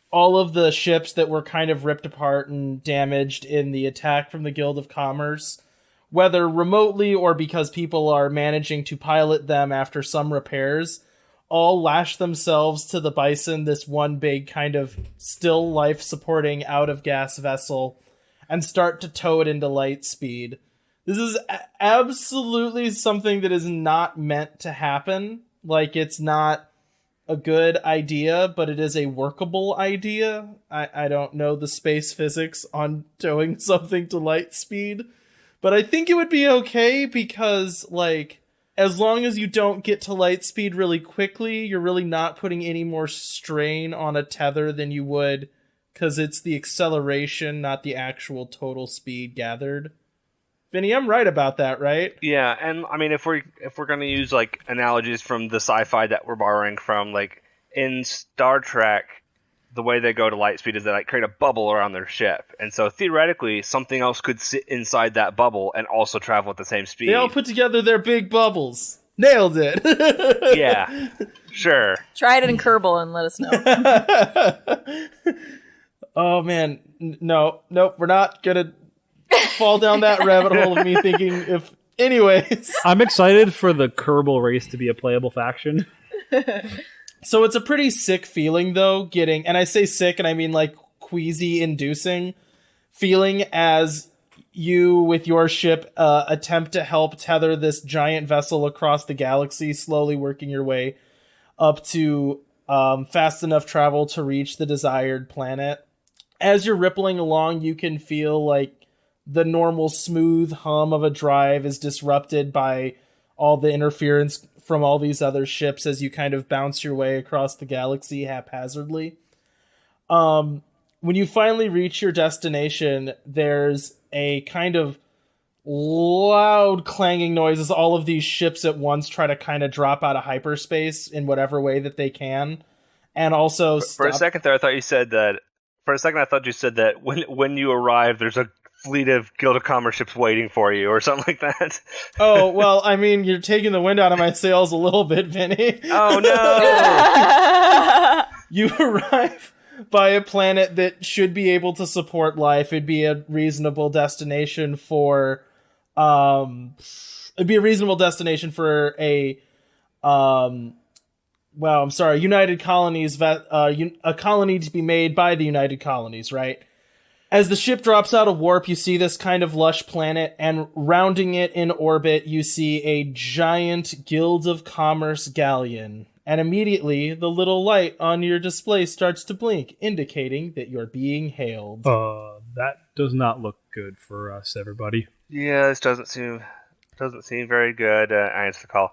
all of the ships that were kind of ripped apart and damaged in the attack from the Guild of Commerce, whether remotely or because people are managing to pilot them after some repairs, all lash themselves to the Bison, this one big kind of still life-supporting out-of-gas vessel, and start to tow it into light speed. This is absolutely something that is not meant to happen. Like, it's not a good idea, but it is a workable idea. I don't know the space physics on towing something to light speed, but I think it would be okay because, like, as long as you don't get to light speed really quickly, you're really not putting any more strain on a tether than you would, because it's the acceleration, not the actual total speed gathered. Vinny, I'm right about that, right? Yeah, and I mean, if we're gonna use like analogies from the sci-fi that we're borrowing from, like in Star Trek, the way they go to light speed is they like create a bubble around their ship, and so theoretically, something else could sit inside that bubble and also travel at the same speed. They all put together their big bubbles. Nailed it. Yeah, sure. Try it in Kerbal and let us know. Oh man, nope, we're not gonna fall down that rabbit hole of me thinking if. Anyways, I'm excited for the Kerbal race to be a playable faction. So it's a pretty sick feeling, though, getting, and I say sick, and I mean like queasy-inducing feeling as you, with your ship, attempt to help tether this giant vessel across the galaxy, slowly working your way up to fast enough travel to reach the desired planet. As you're rippling along, you can feel like the normal smooth hum of a drive is disrupted by all the interference from all these other ships as you kind of bounce your way across the galaxy haphazardly. When you finally reach your destination, there's a kind of loud clanging noise as all of these ships at once try to kind of drop out of hyperspace in whatever way that they can. And also for a second there, I thought you said that when you arrive, there's a fleet of Guild of Commerce ships waiting for you, or something like that. Oh, well, I mean, you're taking the wind out of my sails a little bit, Vinny. Oh no! You arrive by a planet that should be able to support life. It'd be a reasonable destination for, United Colonies, a colony to be made by the United Colonies, right? As the ship drops out of warp, you see this kind of lush planet, and rounding it in orbit, you see a giant Guild of Commerce galleon. And immediately, the little light on your display starts to blink, indicating that you're being hailed. That does not look good for us, everybody. Yeah, this doesn't seem very good. I answer the call.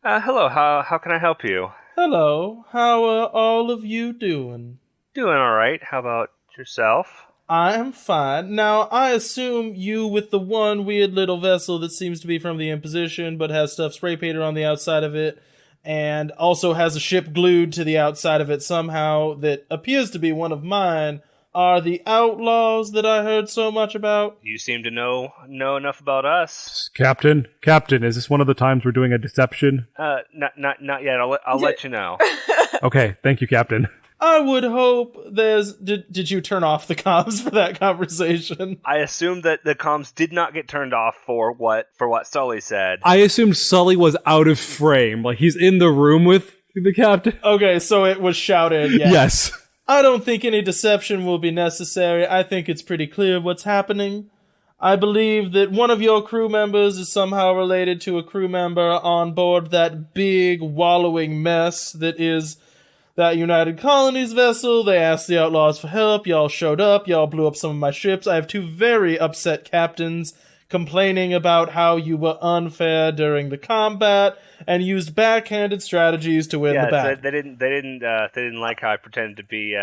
Hello, how can I help you? Hello, how are all of you doing? Doing all right. How about yourself? I'm fine. Now, I assume you with the one weird little vessel that seems to be from the Imposition, but has stuff spray painted on the outside of it, and also has a ship glued to the outside of it somehow that appears to be one of mine, are the Outlaws that I heard so much about. You seem to know enough about us. Captain, is this one of the times we're doing a deception? Not yet. I'll let you know. Okay, thank you, Captain. I would hope there's... Did you turn off the comms for that conversation? I assumed that the comms did not get turned off for what Sully said. I assumed Sully was out of frame. Like, he's in the room with the captain. Okay, so it was shouted, yeah. Yes. I don't think any deception will be necessary. I think it's pretty clear what's happening. I believe that one of your crew members is somehow related to a crew member on board that big wallowing mess that is that United Colonies vessel. They asked the Outlaws for help. Y'all showed up. Y'all blew up some of my ships. I have two very upset captains complaining about how you were unfair during the combat and used backhanded strategies to win the battle. They didn't like how I pretended to be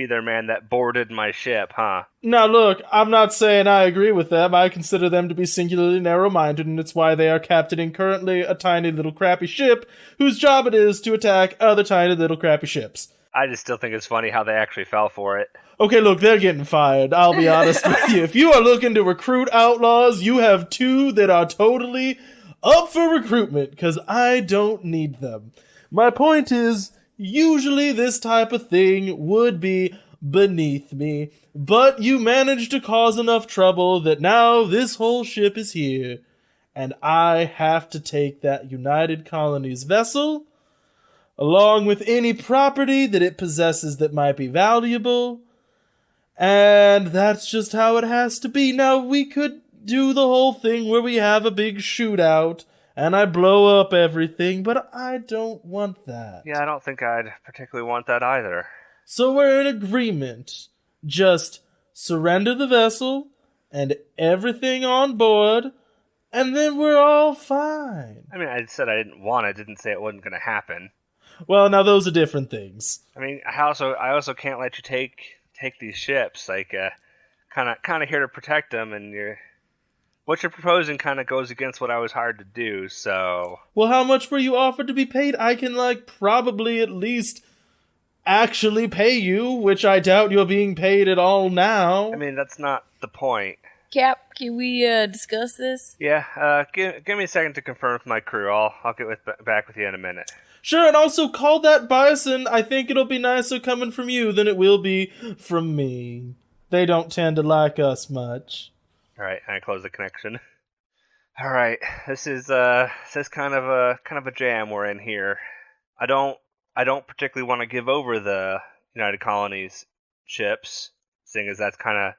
their man that boarded my ship, huh? Now look, I'm not saying I agree with them. I consider them to be singularly narrow-minded, and it's why they are captaining currently a tiny little crappy ship whose job it is to attack other tiny little crappy ships. I just still think it's funny how they actually fell for it. Okay, look, they're getting fired. I'll be honest with you. If you are looking to recruit Outlaws, you have two that are totally up for recruitment, because I don't need them. My point is, usually this type of thing would be beneath me, but you managed to cause enough trouble that now this whole ship is here, and I have to take that United Colonies vessel, along with any property that it possesses that might be valuable, and that's just how it has to be. Now, we could do the whole thing where we have a big shootout, and I blow up everything, but I don't want that. Yeah, I don't think I'd particularly want that either. So we're in agreement. Just surrender the vessel and everything on board, and then we're all fine. I mean, I said I didn't want it. I didn't say it wasn't going to happen. Well, now those are different things. I mean, I also can't let you take these ships. Like, kind of here to protect them, and what you're proposing kind of goes against what I was hired to do, so... Well, how much were you offered to be paid? I can, probably at least actually pay you, which I doubt you're being paid at all now. I mean, that's not the point. Cap, can we discuss this? Yeah, give me a second to confirm with my crew. I'll get back with you in a minute. Sure, and also call that Bison. I think it'll be nicer coming from you than it will be from me. They don't tend to like us much. All right, I close the connection. All right, this is kind of a jam we're in here. I don't particularly want to give over the United Colonies ships, seeing as that's kind of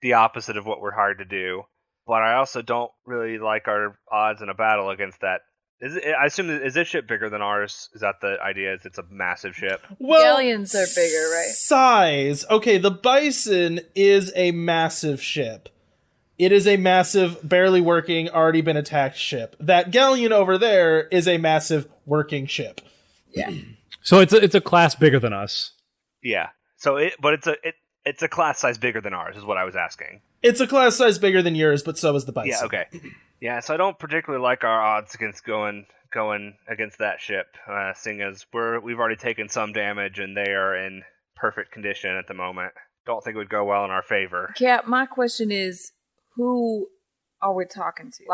the opposite of what we're hired to do. But I also don't really like our odds in a battle against that. I assume, is this ship bigger than ours? Is that the idea? Is it's a massive ship? Well, galleons are bigger, right? Size. Okay, the Bison is a massive ship. It is a massive, barely working, already been attacked ship. That galleon over there is a massive working ship. Yeah. So it's a class bigger than us. Yeah. So it's a class size bigger than ours, is what I was asking. It's a class size bigger than yours, but so is the Bison. Yeah. Okay. Yeah. So I don't particularly like our odds against going against that ship, seeing as we've already taken some damage and they are in perfect condition at the moment. Don't think it would go well in our favor. Cap, my question is, Who are we talking to?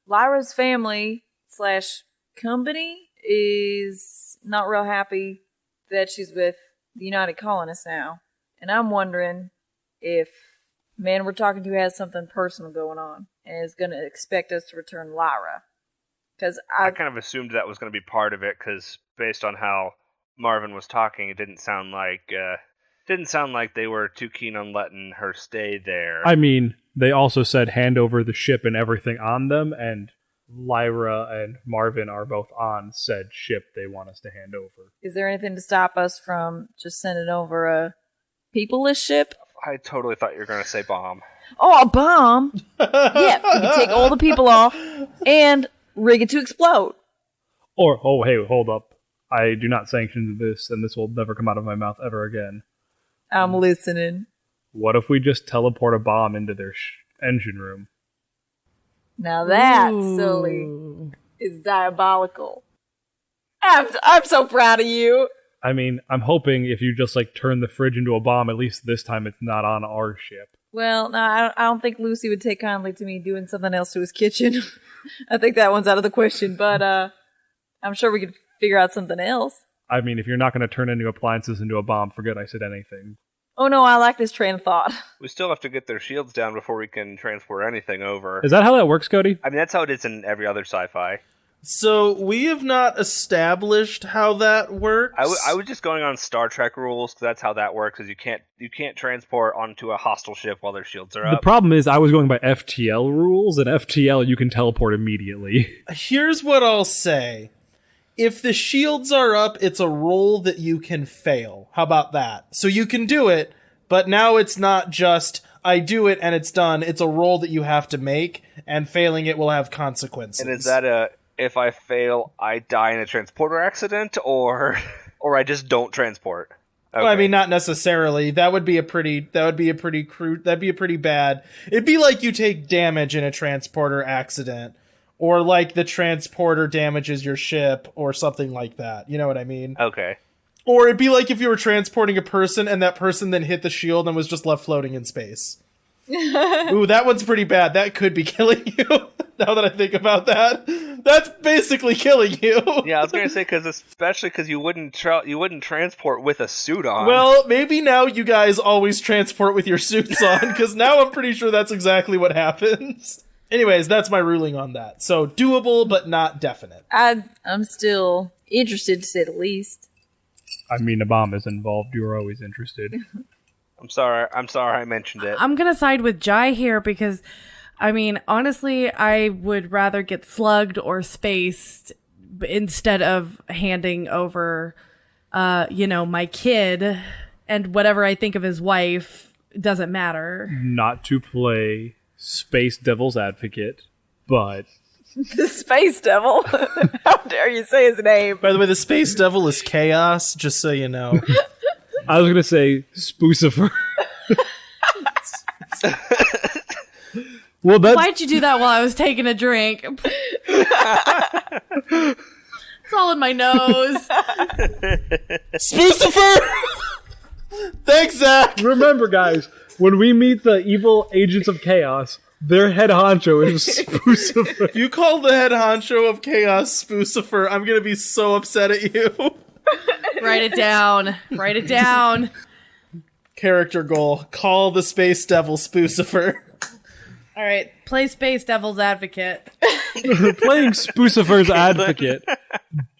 Lyra's family / company is not real happy that she's with the United Colonists now. And I'm wondering if man we're talking to has something personal going on and is going to expect us to return Lyra. Because I kind of assumed that was going to be part of it, because based on how Marvan was talking, it didn't sound like they were too keen on letting her stay there. I mean, they also said hand over the ship and everything on them, and Lyra and Marvan are both on said ship they want us to hand over. Is there anything to stop us from just sending over a peopleless ship? I totally thought you were going to say bomb. Oh, a bomb? Yeah, we can take all the people off and rig it to explode. Or, oh, hey, hold up. I do not sanction this, and this will never come out of my mouth ever again. I'm listening. What if we just teleport a bomb into their engine room? Now that, Sully, is diabolical. I'm so proud of you. I mean, I'm hoping if you just, turn the fridge into a bomb, at least this time it's not on our ship. Well, no, I don't think Lucy would take kindly to me doing something else to his kitchen. I think that one's out of the question, but I'm sure we could figure out something else. I mean, if you're not going to turn any appliances into a bomb, forget I said anything. Oh no, I like this train of thought. We still have to get their shields down before we can transport anything over. Is that how that works, Cody? I mean, that's how it is in every other sci-fi. So we have not established how that works. I was just going on Star Trek rules, because that's how that works. Is you can't transport onto a hostile ship while their shields are up. The problem is I was going by FTL rules, and FTL you can teleport immediately. Here's what I'll say. If the shields are up, it's a roll that you can fail. How about that? So you can do it, but now it's not just, I do it and it's done. It's a roll that you have to make, and failing it will have consequences. And is that if I fail, I die in a transporter accident, or I just don't transport? Okay. Well, I mean, not necessarily. That'd be a pretty bad. It'd be like you take damage in a transporter accident, or like the transporter damages your ship, or something like that. You know what I mean? Okay. Or it'd be like if you were transporting a person and that person then hit the shield and was just left floating in space. Ooh, that one's pretty bad. That could be killing you. Now that I think about that, that's basically killing you. Yeah, I was gonna say, especially because you wouldn't transport with a suit on. Well, maybe now you guys always transport with your suits on, because now I'm pretty sure that's exactly what happens. Anyways, that's my ruling on that. So doable, but not definite. I'm still interested, to say the least. I mean, a bomb is involved. You were always interested. I'm sorry I mentioned it. I'm going to side with Jai here because, I mean, honestly, I would rather get slugged or spaced instead of handing over, my kid, and whatever I think of his wife doesn't matter. Not to play space devil's advocate, but... The Space Devil? How dare you say his name? By the way, the Space Devil is Chaos, just so you know. I was going to say Spoocifer. Well, why'd you do that while I was taking a drink? It's all in my nose. Spoocifer! Thanks, Zach! Remember, guys, when we meet the evil agents of chaos, their head honcho is Spoocifer. If you call the head honcho of Chaos Spoocifer, I'm gonna be so upset at you. Write it down. Write it down. Character goal. Call the Space Devil Spoocifer. All right. Play Space Devil's Advocate. Playing Spoocifer's advocate.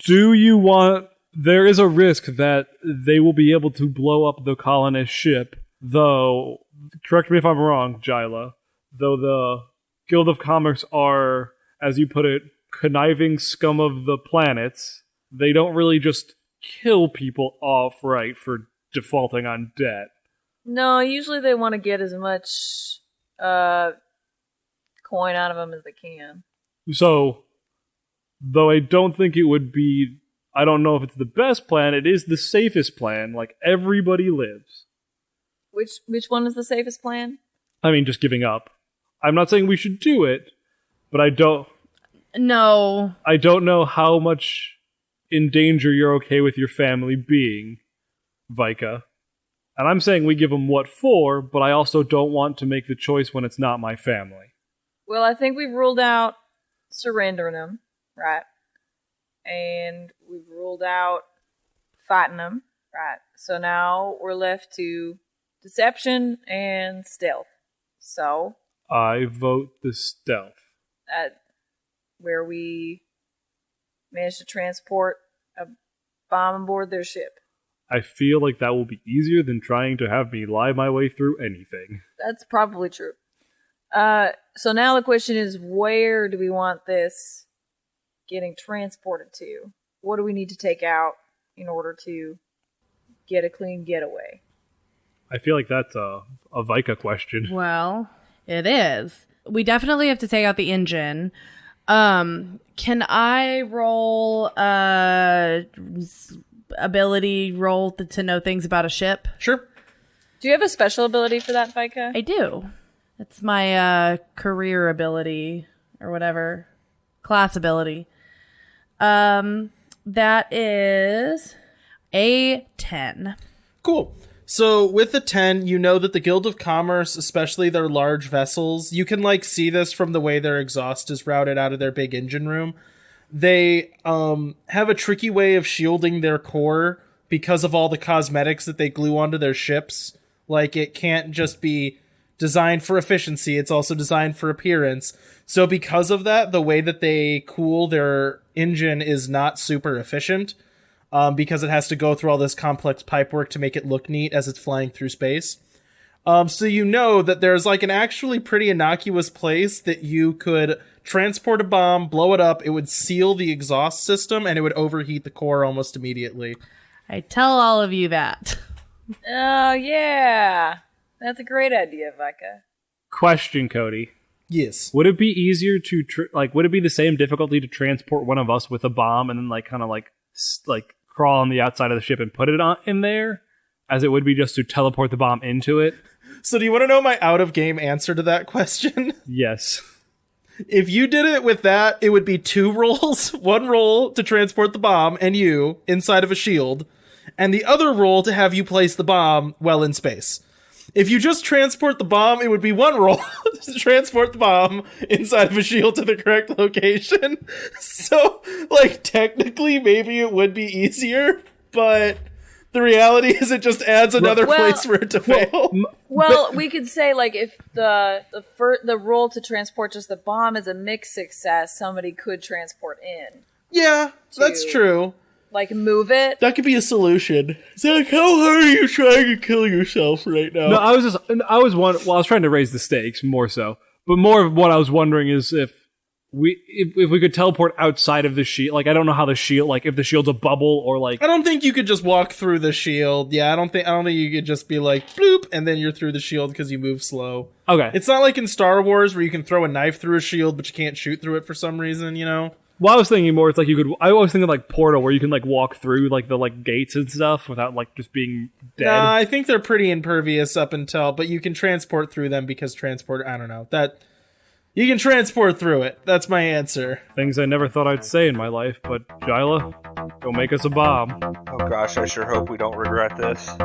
Do you want... There is a risk that they will be able to blow up the colonist ship, though... Correct me if I'm wrong, Jyla. Though the Guild of Commerce are, as you put it, conniving scum of the planets, they don't really just kill people outright for defaulting on debt. No, usually they want to get as much coin out of them as they can. So, though I don't think it would be... I don't know if it's the best plan, it is the safest plan. Like, everybody lives. Which one is the safest plan? I mean, just giving up. I'm not saying we should do it, but I don't know how much in danger you're okay with your family being, Vaika. And I'm saying we give them what for, but I also don't want to make the choice when it's not my family. Well, I think we've ruled out surrendering them, right? And we've ruled out fighting them, right? So now we're left to deception and stealth. So I vote the stealth. Where we managed to transport a bomb aboard their ship. I feel like that will be easier than trying to have me lie my way through anything. That's probably true. So now the question is, where do we want this getting transported to? What do we need to take out in order to get a clean getaway? I feel like that's a Vaika question. Well, it is. We definitely have to take out the engine. Can I roll ability roll to know things about a ship? Sure. Do you have a special ability for that, Vaika? I do. It's my career ability or whatever. Class ability. That is a 10. Cool. So with the 10, you know that the Guild of Commerce, especially their large vessels, you can like see this from the way their exhaust is routed out of their big engine room. They have a tricky way of shielding their core because of all the cosmetics that they glue onto their ships. Like, it can't just be designed for efficiency, it's also designed for appearance. So because of that, the way that they cool their engine is not super efficient. Because it has to go through all this complex pipework to make it look neat as it's flying through space. So you know that there's like an actually pretty innocuous place that you could transport a bomb, blow it up, it would seal the exhaust system, and it would overheat the core almost immediately. I tell all of you that. Oh, yeah. That's a great idea, Vaika. Question, Cody. Yes. Would it be easier to, would it be the same difficulty to transport one of us with a bomb and then crawl on the outside of the ship and put it in there, as it would be just to teleport the bomb into it? So do you want to know my out-of-game answer to that question? Yes. If you did it with that, it would be 2 rolls. 1 roll to transport the bomb and you inside of a shield, and the other roll to have you place the bomb well in space. If you just transport the bomb, it would be 1 roll to transport the bomb inside of a shield to the correct location. So, technically, maybe it would be easier, but the reality is it just adds another place for it to fail. Well, we could say, if the roll to transport just the bomb is a mixed success, somebody could transport in. Yeah, that's true. Move it. That could be a solution. Zach, how hard are you trying to kill yourself right now? No, I was trying to raise the stakes more so. But more of what I was wondering is if we could teleport outside of the shield. I don't know how the shield, if the shield's a bubble or I don't think you could just walk through the shield. Yeah, I don't think you could just be bloop, and then you're through the shield because you move slow. Okay. It's not like in Star Wars where you can throw a knife through a shield, but you can't shoot through it for some reason, you know? Well, I was thinking more, it's I was thinking Portal, where you can walk through the gates and stuff without just being dead. Nah, I think they're pretty impervious up until, but you can transport through them because I don't know, you can transport through it. That's my answer. Things I never thought I'd say in my life, but Jyla, go make us a bomb. Oh gosh, I sure hope we don't regret this.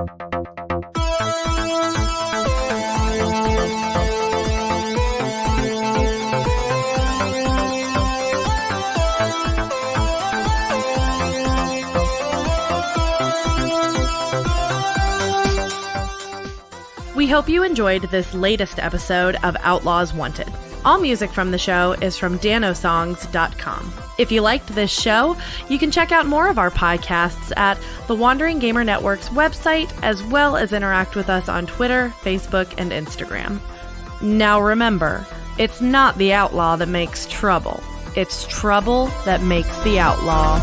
We hope you enjoyed this latest episode of Outlaws Wanted. All music from the show is from danosongs.com. If you liked this show, you can check out more of our podcasts at the Wandering Gamer Network's website, as well as interact with us on Twitter, Facebook, and Instagram. Now remember, it's not the outlaw that makes trouble. It's trouble that makes the outlaw.